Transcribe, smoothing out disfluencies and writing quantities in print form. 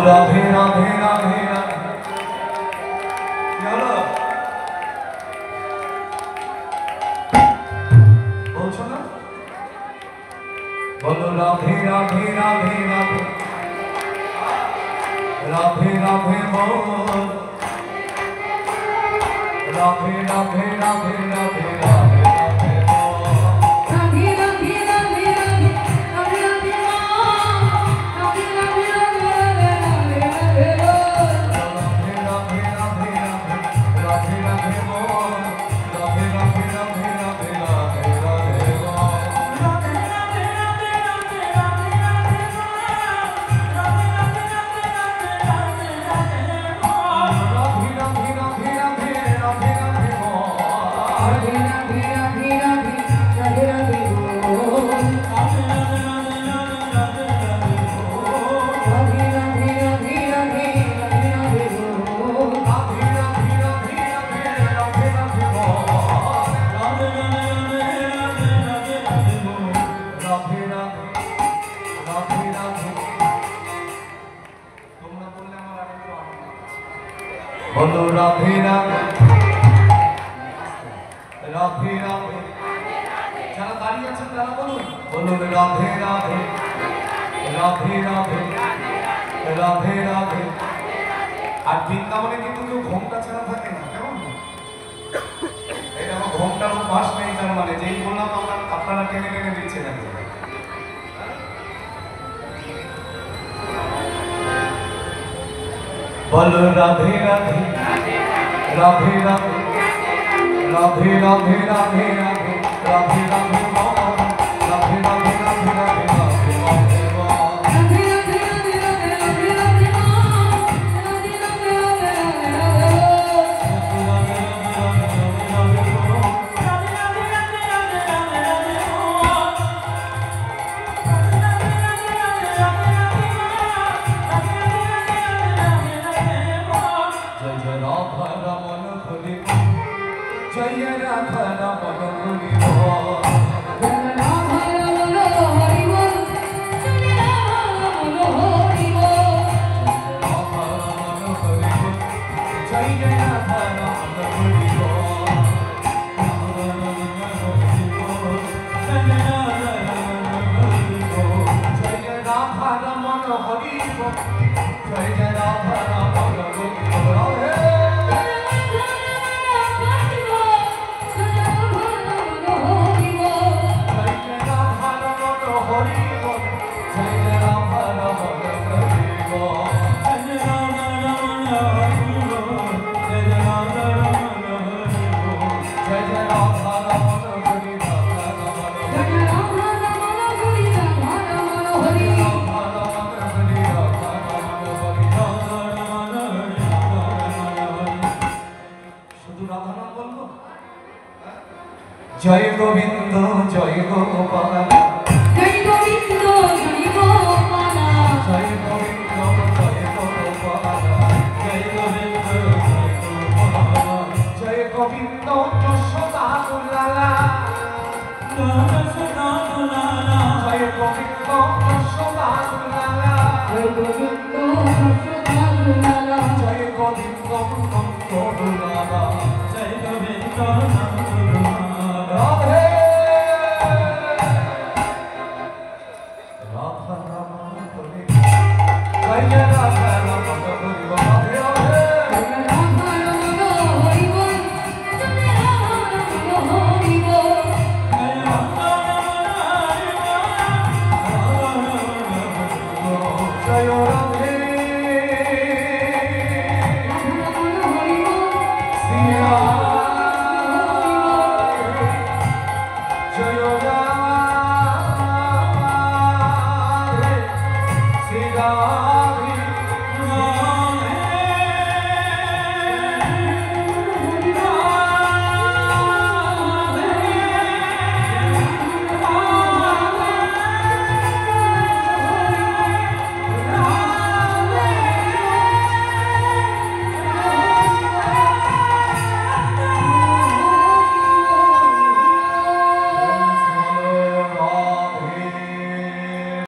রাধে রাধে রাধে রাধে কি হলো বলছো না বলো রাধে রাধে রাধে রাধে রাধে রাধে বল রাধে রাধে রাধে রাধে রাধে বলো রাধে রাধে রাধে রাধে যারা দাঁড়িয়ে আছেন তারা বলুন বলুন রাধে রাধে রাধে রাধে রাধে রাধে আর বৃন্দাবনে কিন্তু কেউ ঘোমটা ছাড়া থাকে না কেমন এই দেখো ঘোমটার অভ্যাস নেই তার মানে যেই বললাম আপনারা টেনে টেনে দিচ্ছে নাকি বলো রাধে রাধে রাধে রাধে রাধে রাধে রাধে রাধে রাধে রাধে রাধে রাধে রাধে রাধে जय राधा रमण हरि बोल जय राधा रमण हरि बोल जय राधा रमण हरि बोल जय राधा रमण हरि बोल जय राधा रमण हरि बोल जय राधा रमण हरि बोल जय गोविंद जय गोपाल जय गोविंद जय गोपाल जय गोविंद जय गोपाल जय गोविंद जय गोपाल जय गोविंद यशोदा दुलाला यशोदा दुलाला जय गोविंद यशोदा दुलाला जय गोविंद यशोदा दुलाला जय गोविंद नंद दुलाला जय गोविंद नंद राधे राधा रमण हरि जय राधा